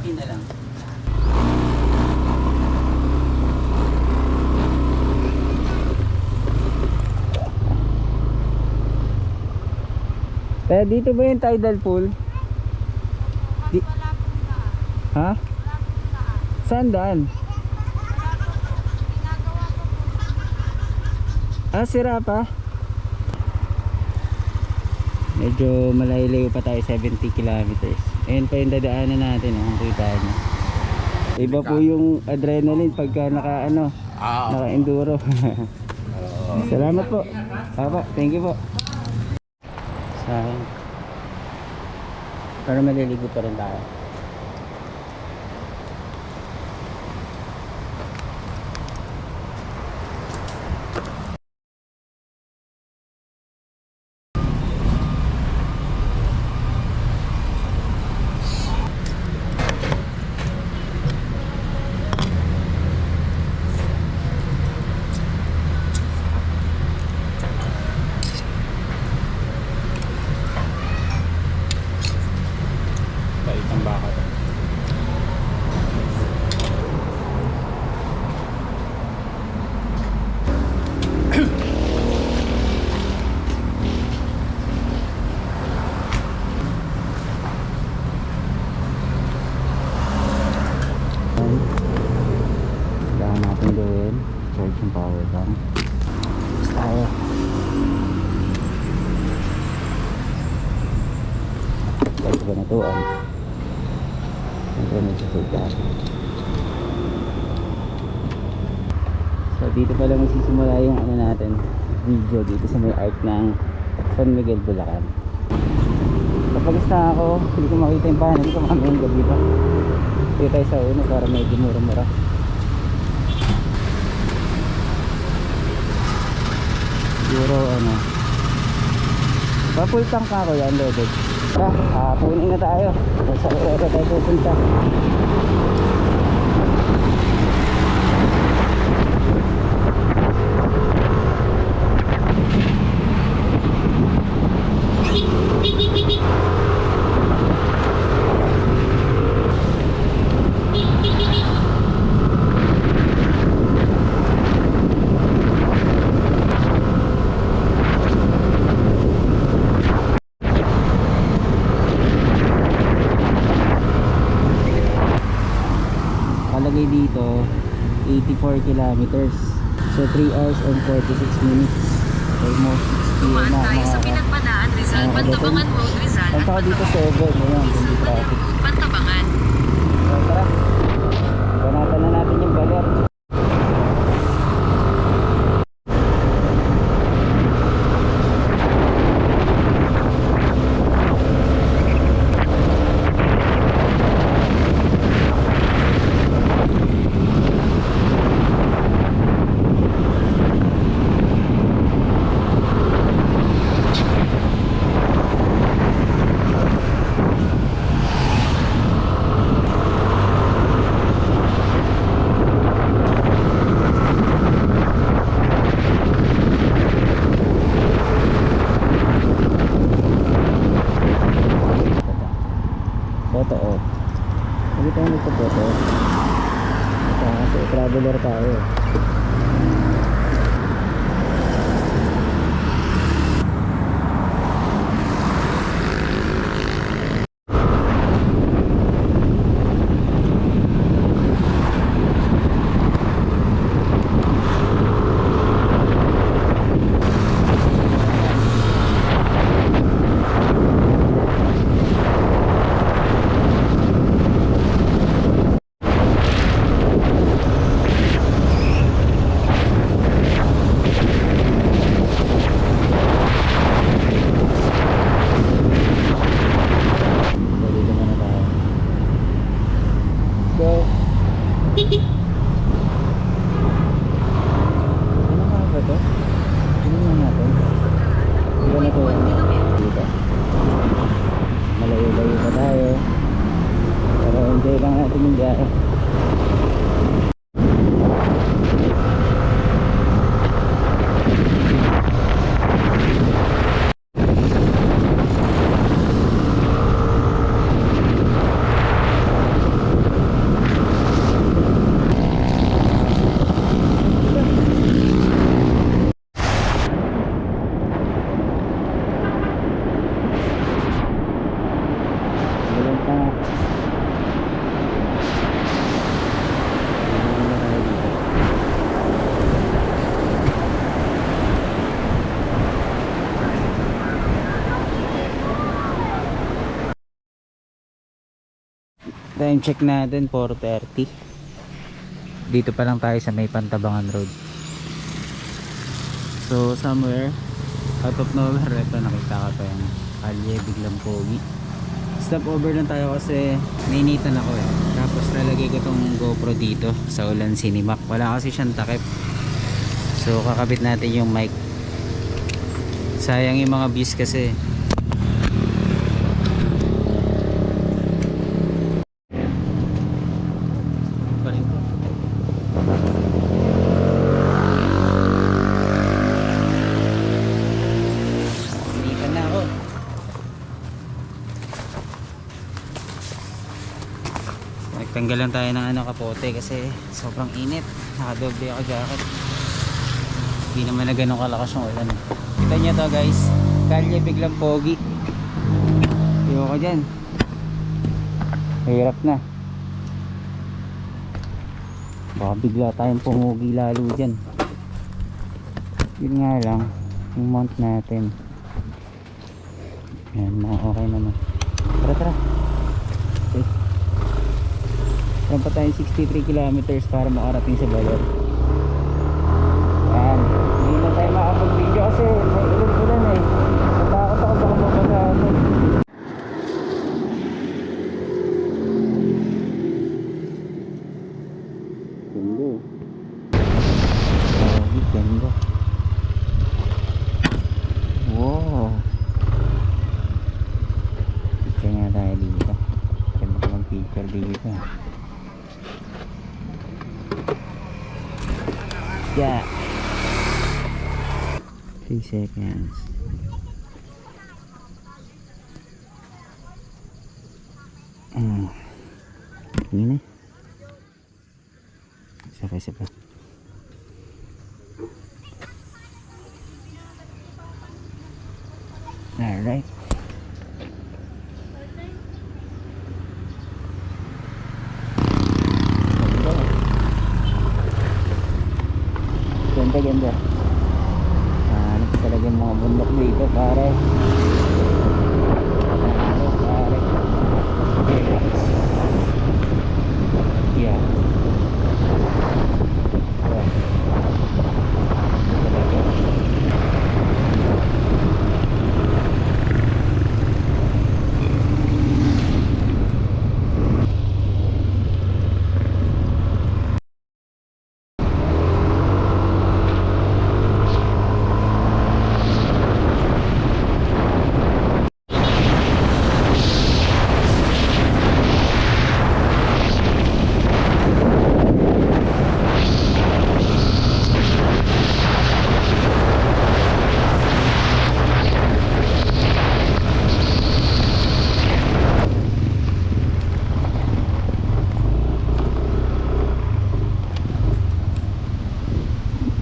70 na lang. Kaya dito ba yung tidal pool? Di ha? Saan daan? Ah, sira pa? Medyo malayo pa tayo, 70 kilometers. Ayun pa yung dadaanan natin, ang kita nyo. Iba po yung adrenaline pagka naka-enduro. Salamat po. Papa, thank you po. Sayang. Pero maliligo pa rin tayo. Baitang baka to. Kailangan natin gawin, charge yung power bank. Tayo. Charge ba na to? Siyempre nagsasulta. So dito pala magsisimula yung natin, video dito sa may arc ng San Miguel, Bulacan. Kapag na ako, hindi ko makita yung panel ko mamayang gabi pa. Dito tayo sa uno para medyo mura-mura. Siguro full tank ako yan, loaded. Tara, punin na tayo. Sa oras tayo pupunta. Kalagay dito 84 kilometers, so 3 hours and 46 minutes, almost 60 Dumaan tayo sa Pinagpanaan, Rizal, Pantabangan Road, Rizal at Punta dito 7, ayan, hindi traffic. Pantabangan. So tara, banatan na natin yung baler. Photo off. Hindi tayo magpa-photo. Kasi traveler tayo. Time check natin 4:30. Dito pa lang tayo sa may Pantabangan Road. So somewhere out of nowhere, ito nakita ka pa yung kalye biglang pogi. Stop over lang tayo kasi nainitan ako eh. Tapos lalagay ko tong GoPro dito sa Ulan Cinemac. Wala kasi siyang takip. So kakabit natin yung mic. Sayang yung mga views kasi. Nainitan na ako. Nagtanggal lang tayo ng kapote kasi sobrang init. Nakadoble ako jacket. Hindi naman na ganun kalakas yung ulan. Kita nyo to guys, kalye biglang pogi. Ayoko dyan. Hirap na. Baka bigla tayong pumugi lalo dyan. Yun nga lang, yung mount natin. Yan, mga okay naman. Tara tara. Okay. Yan pa tayong 63 kilometers para makarating sa Baler. Yan. Hindi na tayo makapag-video kasi may ulan eh. Natakot ako baka mabasa ako. Ganda. Oh, ganda. Wow. Picture nga tayo dito. Ganda ko mag-picture dito. Yeah. 3 seconds. Ini isa pa. Alright. Ganda. Ano pa talaga yung mga bundok dito pare. Yeah.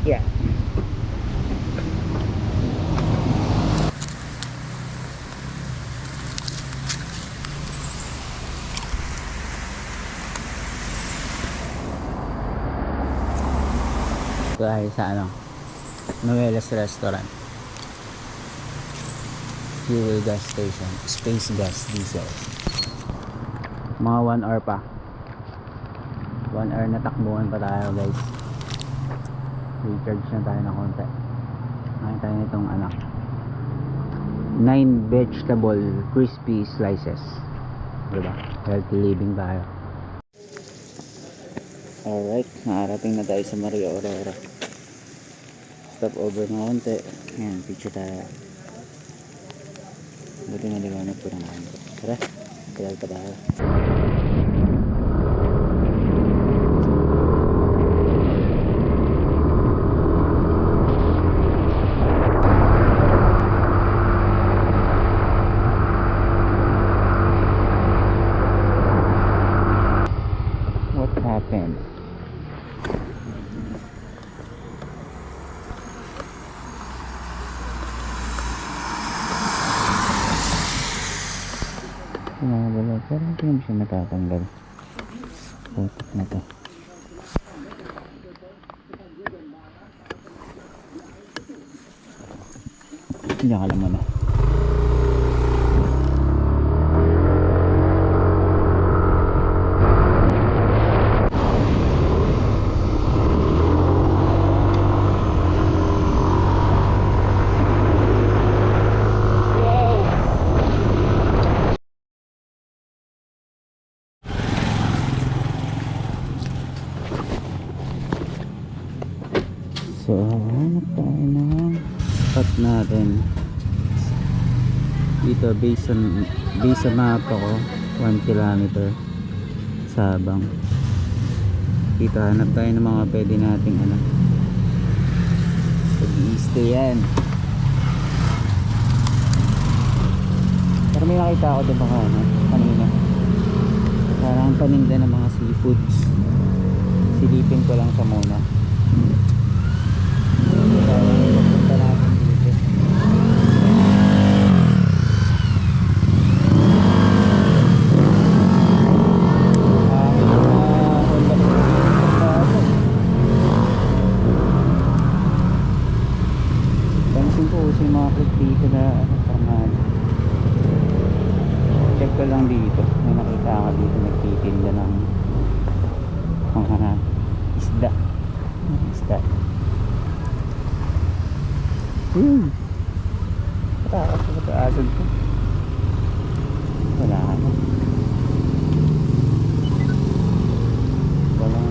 Yeah. Tayo sa Novelas Restaurant. Fuel gas station. Space gas diesel. Mga 1 hour pa. 1 hour na takbuhan pa tayo guys. Recharge na tayo ng konti. Ngayon tayo nitong 9 vegetable crispy slices. Diba? Healthy living tayo. Alright, nakarating na tayo sa Maria Aurora. Stop over ng konti. Ayan, picture tayo. Buti naliwanag po ng konti. Tara, kaya pa tayo. Happened. Tumawala, pero hindi naman siya matatanggal. Putik na to. Diyan ka lang muna. So, hanap tayo ng spot natin. Dito, based sa mapa ko, 1 kilometer. Sabang. Dito, hanap tayo ng mga pwede nating ano. Pag-i-stay yan. Pero may nakita ako doon baka ano, kanina. Parang paninda ng mga seafoods. Silipin ko lang siya muna. Papunta natin dito. Pansin ko kasi mga click dito na check ko lang dito. May nakita ako dito nagtitinda ng mga isda. Pataasan ko. Wala na. Walang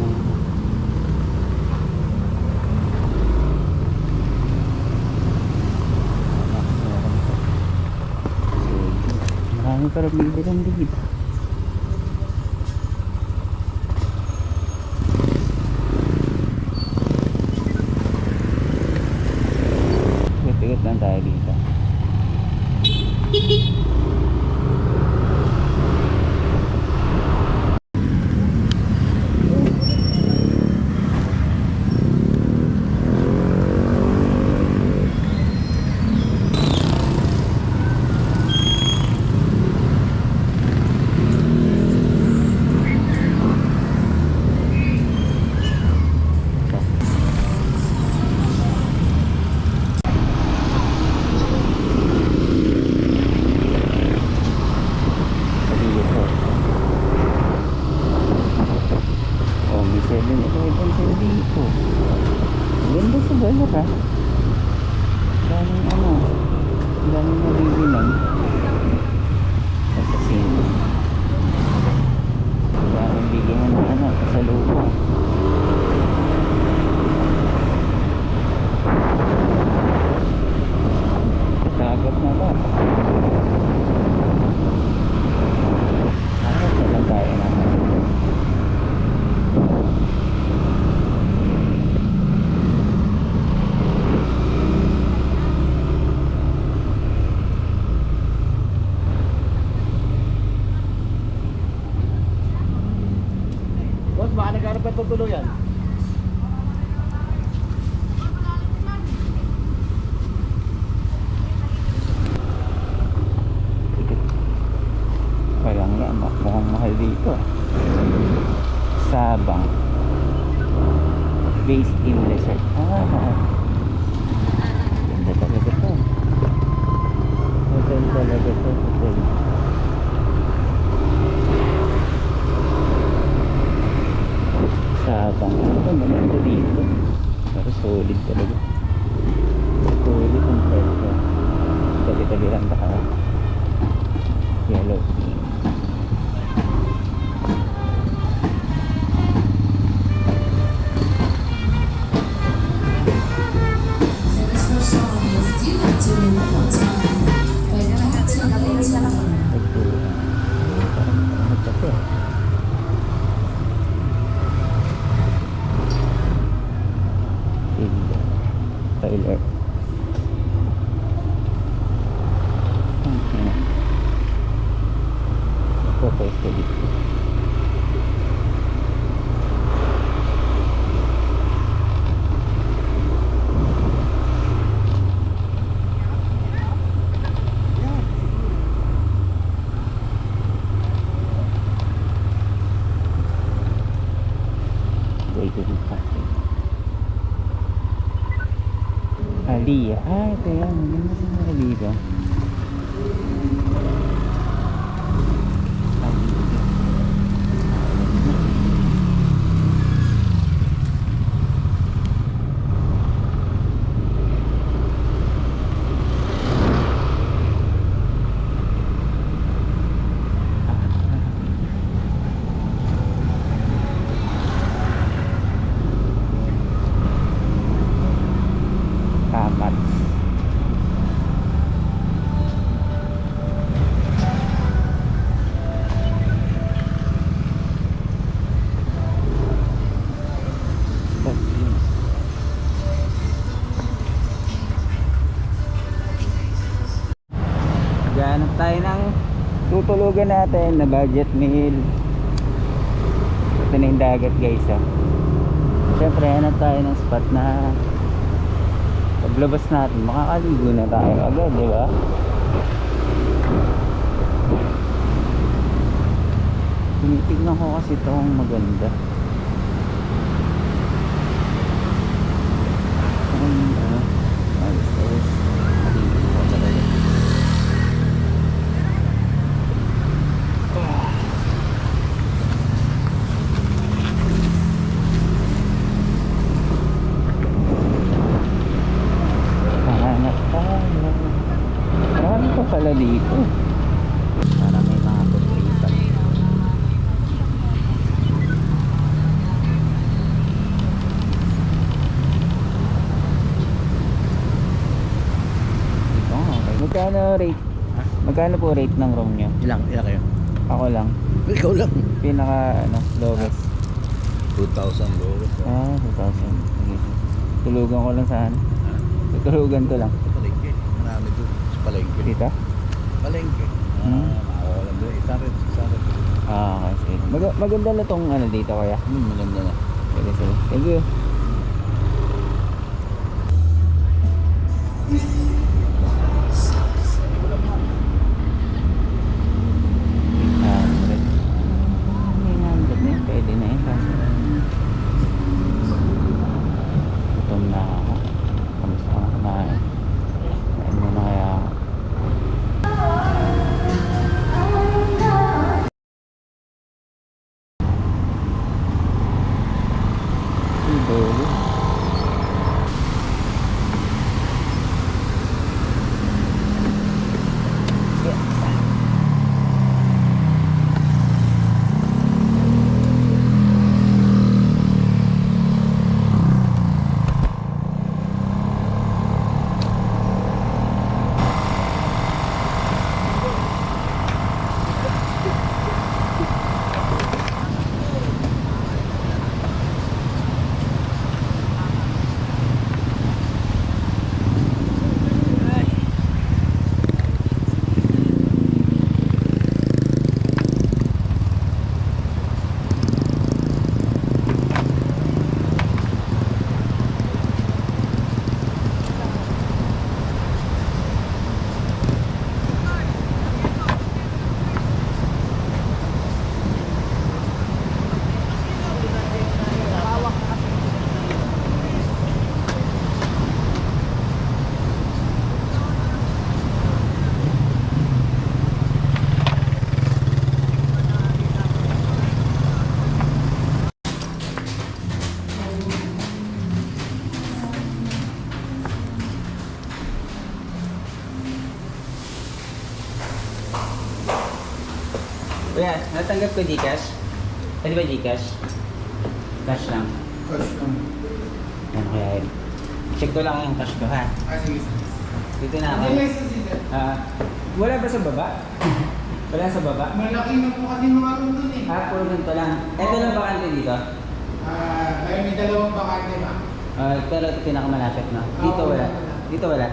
marami pa rin bibilang dito. Tigot lang tayo dito. Ganda sa bala ka. Daming ano, daming nabibilang. Kasino. Daming bigyan ng ano, kasalubong. Kagap na ba? Kagap na lang tayo naman. Baka nagharap ka tutuluyan. Walang yan, mukhang mahal dito. Sabang based in Lesser. Ganda talaga to. Hotel talaga to. Hotel. Sabang. Ito maganda dito. Pero solid talaga. Solid ang presyo. Tabi-tabi lang baka yellow pink. Trailer. Purpose ko dito. Aliyah. Ito yan. Maganda sa mga dito. tutulugan natin na budget meal. Ito na yung dagat guys ah. Siyempre hanap tayo ng spot na paglabas natin makakaligo na tayo agad, di ba? Tinitignan ko kasi itong maganda. Hanap tayo. Marami pa pala dito. Para may mga putripan. Magkano rate? Magkano po rate ng room nyo? Ilang kayo? Ako lang. Ikaw lang. Pinaka lowest. 2,000 dollars. 2,000. Sige. Tulugan ko lang saan. Tutulugan ko lang. Sa palengke. Marami doon. Sa palengke. Dito? Palengke. Makawalan doon. Isa rin. Okay. Sige. Maganda na tong ano dito kaya. Maganda na. Sige. Thank you. Pwede na yun kasi gutom na ako. Kamusta ako kumain? Kain muna kaya ako. Idolo. Kuya, natanggap ko Gcash? Pwede ba Gcash? Cash lang. Cash lang. Yan kaya yun. Check ko lang yung cash ko ha. Sige. Dito na ako. Wala ba sa baba? Wala sa baba? Malaki na po kasi mga room dun eh. Puro ganito lang. Ito lang bakante dito? Dahil may dalawang bakante ba? Pero ito pinakamalapit na. Dito wala. Dito wala.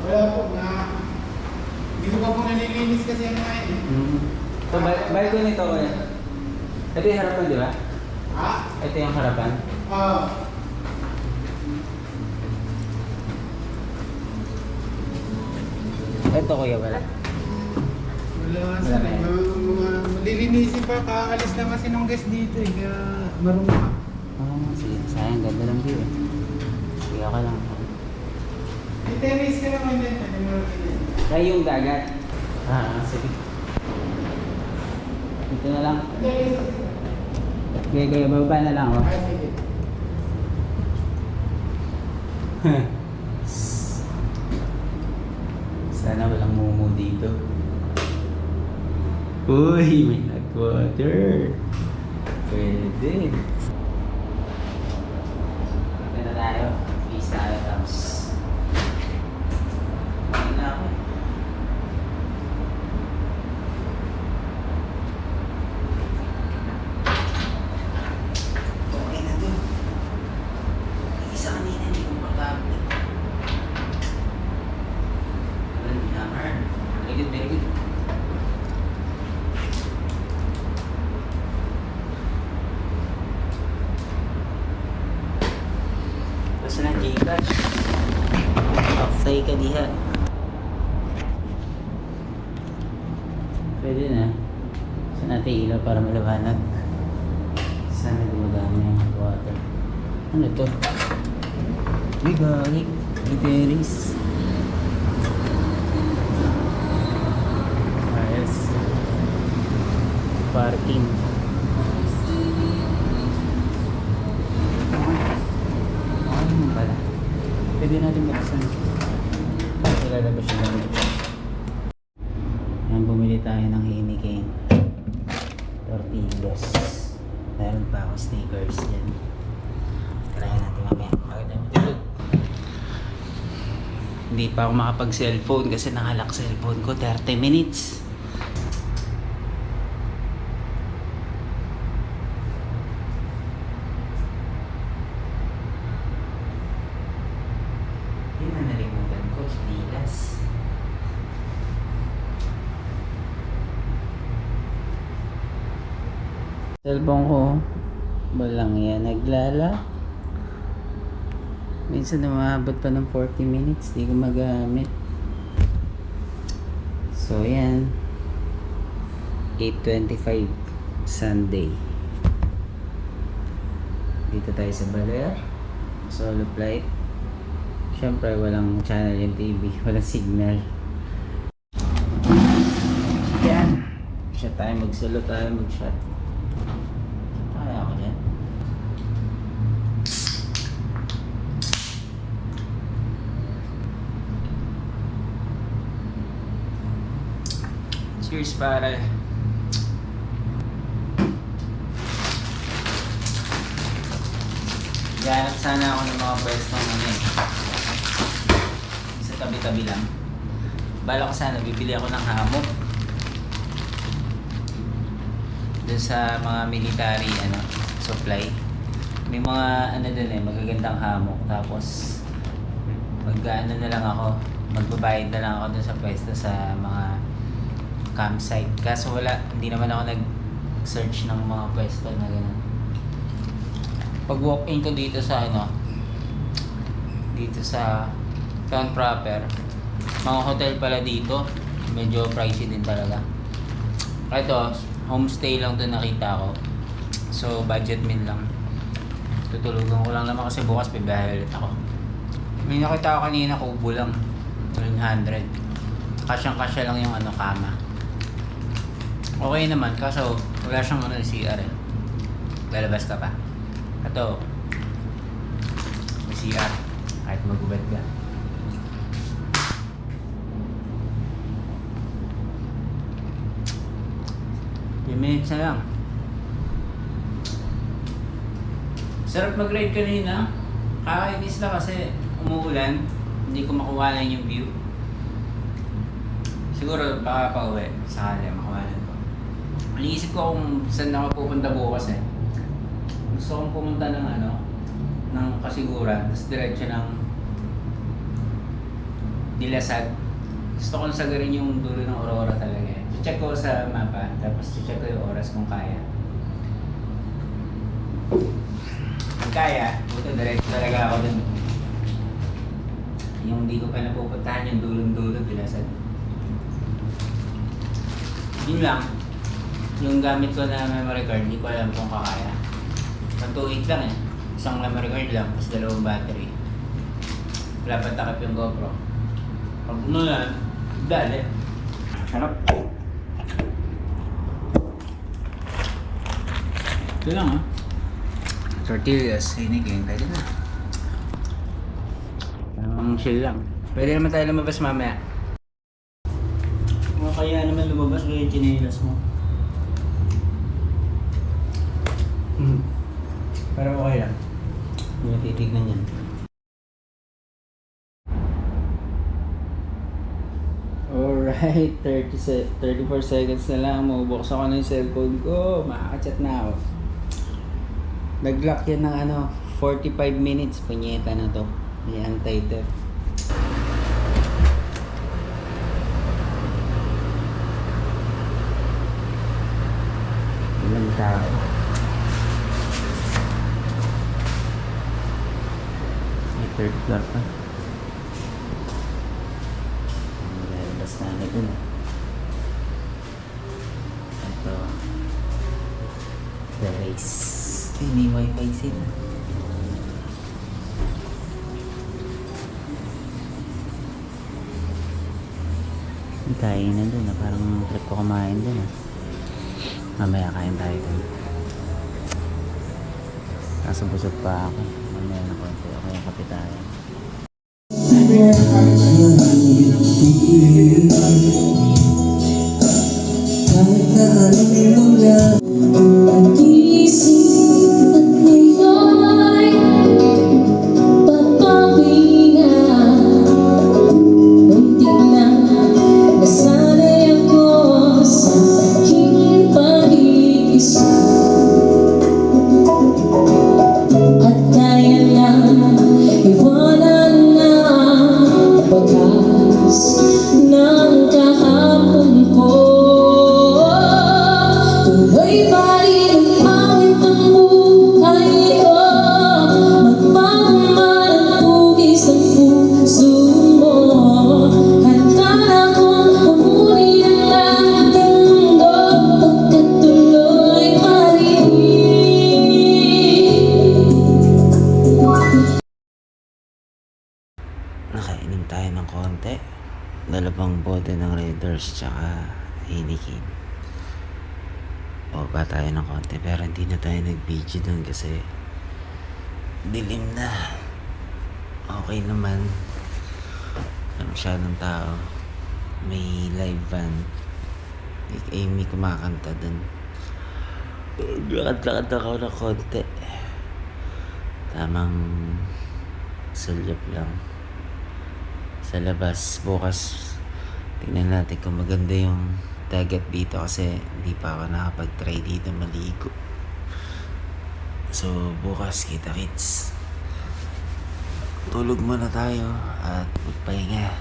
Wala po na. Dito pa po nalilinis kasi ang mga eh. So, balik ko nito kuya. Ito yung harapan, di ba? Ha? Ito yung harapan. Oo. Ito kuya, wala. Wala Wala kasi. na yan. Malilinisin pa. Kakaalis na kasi nung guest dito eh. Kaya marunong. Sige. Sayang, ganda lang view eh. Sige ka lang. I-terrace ka naman din. Kaya yung dagat. Sige. Ito na lang. Kaya bababa na lang ako. Sige. Sana walang mumu dito. Uy, may hot water. Pwede. Ito na tayo. Peace tayo, tapos. Kain na ako. Okay na to. Isa kanina, hindi komportable. Very good, very good. Pwede na. Saan natin ilaw para maliwanag? Sana gumagana yung water. Ano to? Bigay. Bigayris. Ayos. Parking. Ano mo pala? Pwede natin buksan. Ilalabas yung gamit. Ayan, bumili tayo ng hiniking tortillas. Meron pa ako stickers dyan. Try natin mamaya. Bakit tayo matulog? Hindi pa ako makapag-cellphone kasi nakalak cellphone ko 30 minutes. Hindi na nalimutan ko, stilas. Cellphone ko, walang yan naglala. Minsan umabot pa ng 40 minutes, di ko magamit. So yan, 8:25 Sunday. Dito tayo sa Baler, solo flight. Siyempre walang channel yung TV, walang signal. Yan, shot tayo, mag-solo tayo, mag-shot. Kaya ako dyan. Cheers pare. Ganap sana ako ng mga pwesto ngayon. Sa tabi-tabi lang. Bala ko sana bibili ako ng hammock. Doon sa mga military supply. May mga magagandang hammock. Tapos mag-ano na lang ako. Magbabayad na lang ako doon sa pwesto sa mga campsite. Kaso hindi naman ako nag-search ng mga pwesto na gano'n. Pag walk-in ko dito sa dito sa town proper, mga hotel pala dito, medyo pricey din talaga. Ito, homestay lang doon nakita ko. So, budget meal lang. Tutulugan ko lang naman kasi bukas bibiyahe ulit ako. May nakita ko kanina, kubo lang. 900. Kasyang-kasya lang yung kama. Okay naman, kaso wala siyang CR eh. Lalabas ka pa. Ito, may CR. Kahit magubad ka. Minutes na lang. Sarap mag-ride kanina. Kakainis na kasi umuulan. Hindi ko makuha lang yung view. Siguro baka pa uwi. Sakali makuha ko. Iniisip ko kung saan ako pupunta bukas eh. Gusto kong pumunta ng ng Kasiguran, tapos diretso ng Dilasag. Gusto kong sagarin yung dulo ng Aurora talaga eh. Check ko sa mapa, tapos check ko yung oras kung kaya. Kung kaya, buto diretso talaga ako dun. Yung hindi ko pa napupuntahan yung dulong-dulo, Dilasag. Yun lang. Yung gamit ko na memory card, hindi ko alam kung kakaya. 128 lang eh. Isang memory card lang, tapos 2 battery. Wala pa takip yung GoPro. Pag yan, dali. Sarap. Ito lang tortillas, hinigin, pwede na. Ang chill lang. Pwede naman tayo lumabas mamaya. Kaya naman lumabas kaya yung chinelas mo. Pero okay lang. Hindi titignan yan. Alright, 34 seconds na lang. Mabubuksan ko na yung cellphone ko. Makaka-chat na ako. Nag-lock yan ng 45 minutes. Punyeta na to. May anti-theft. Ilang tao. May third floor pa. Lalabas na dun. Kasi may wifi sila. May kainan dun ah. Parang trip ko kumain dun ah. Mamaya kain tayo dun. Nasa busog pa ako. Mamaya na konti ako yung kape tayo. Pag-isip at ngayon'y papahinga. Muntik na nasanay ako sa aking pag-iisa. At kaya na iwanan na bagas ng kahapon ko. Tuloy pa rin ang awit ng buhay ko. Magpapamahal ang hugis ng puso mo. Handa na akong pumuri ng ating mundo. Pagkatuloy pa rin. Nakainom tayo ng konti. Dalawang bote ng Raiders tsaka Heineken. O ba tayo ng konti pero hindi na tayo nag-video dun kasi dilim na. Okay naman. Ano masyadong tao. May live band. Amy kumakanta dun. Lakad-lakad ako ng konti. Tamang sulyap lang. Sa labas bukas tingnan natin kung maganda yung dagat dito kasi hindi pa ako nakapag-try dito maligo. So bukas kita kits. Tulog muna tayo at magpahinga.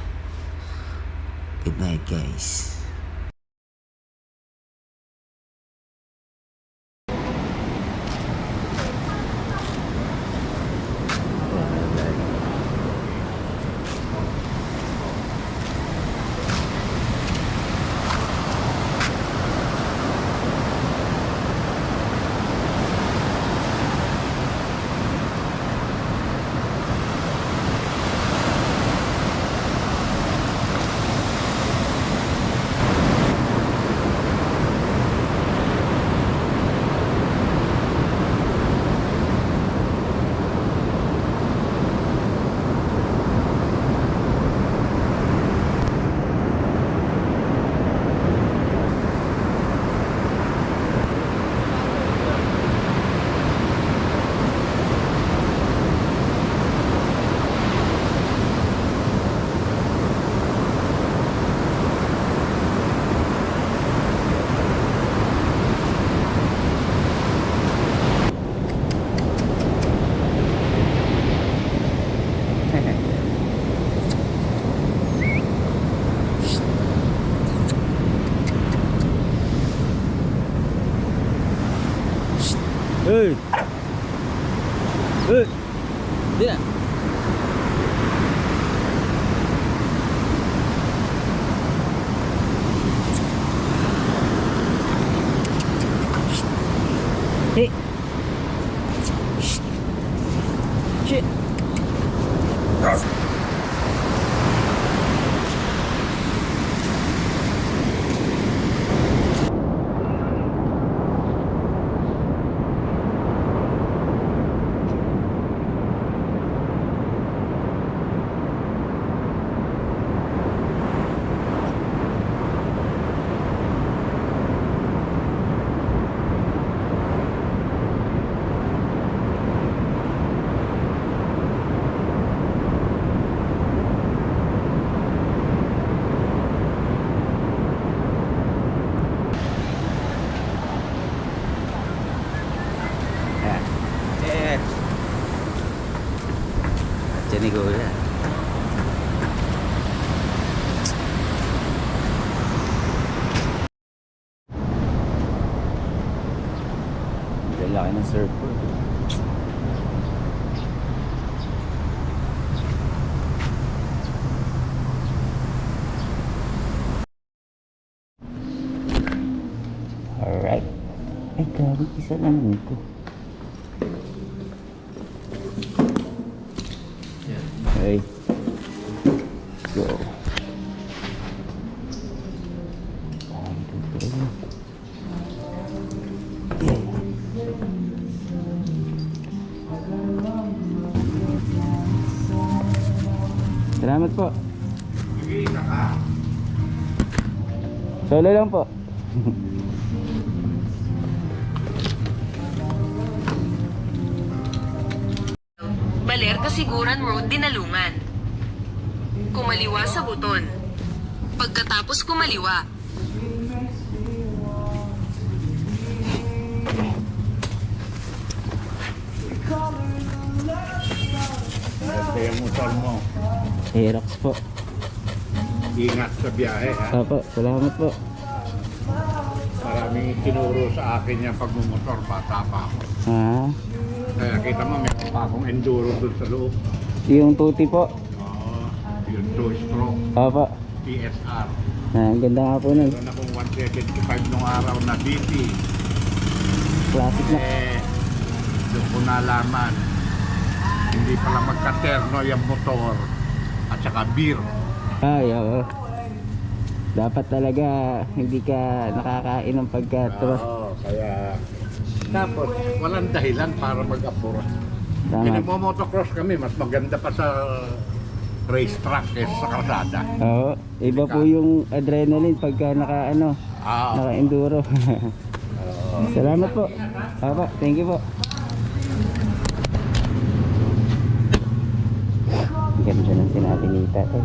Good night guys. Hey! Hey! Di na! Hey! Shit! Nicola. Ang laki ng surfboard. Alright. Ay, grabe, isa lang ito. Salamat po. Sige, ka. Solo lang po. Baler Kasiguran Road, Dinalungan. Kumaliwa sa buton. Pagkatapos kumaliwa, Ito yung motor mo. Aerox po. Ingat sa biyahe, ha? Opo, salamat po. Maraming tinuro sa akin yung pagmumotor, bata pa ako. Ah, Kaya kita mo, meron pa akong enduro dun sa loob. yung tuti po. Oo, yung 2-stroke, Opo. PSR. Ah, ang ganda nga po nun. Meron akong 175 nung araw na BP. Classic na. Doon ko nalaman, hindi pala magkaterno yung motor at saka beer. Ay, oo. Dapat talaga hindi ka nakakain ng pagkatro. Oo, kaya... Tapos, walang dahilan para mag-apura. Tama. Pinagmo-motocross kami, mas maganda pa sa racetrack kaysa sa kalsada. Oo, iba po yung adrenaline pagka naka-enduro. Salamat po. Opo, thank you po. Ganda ng sinabi ni Tatay.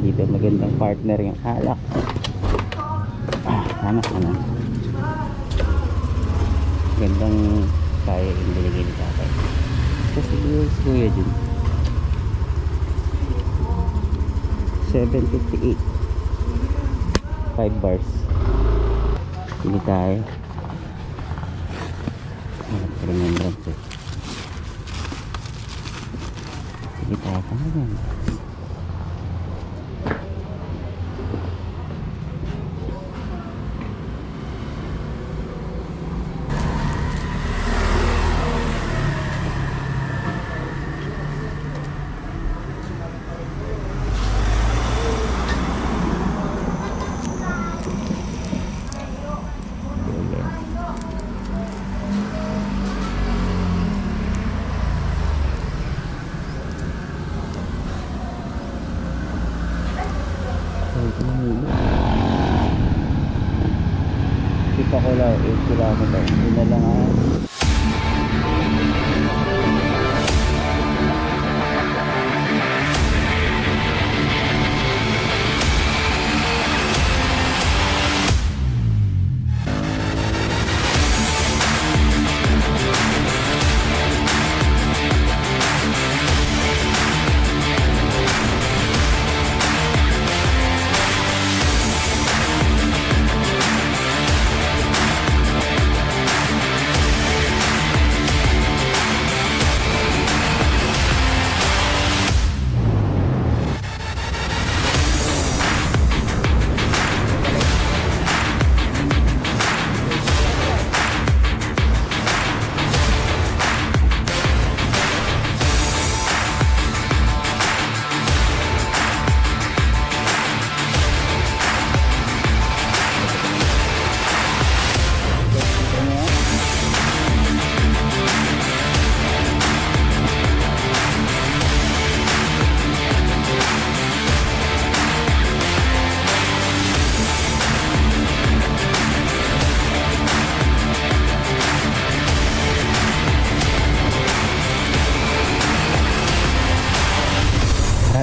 Dito magandang partner yung alak. Tama. Gandang kaya yung binigay ni Tatay. Kasi si Kuya dun 758 5 bars. Pili tayo. Remembrance eh. Sige tayo pa naman. Kita ko lang 8 kilometer. Hindi na lang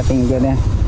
ating gana.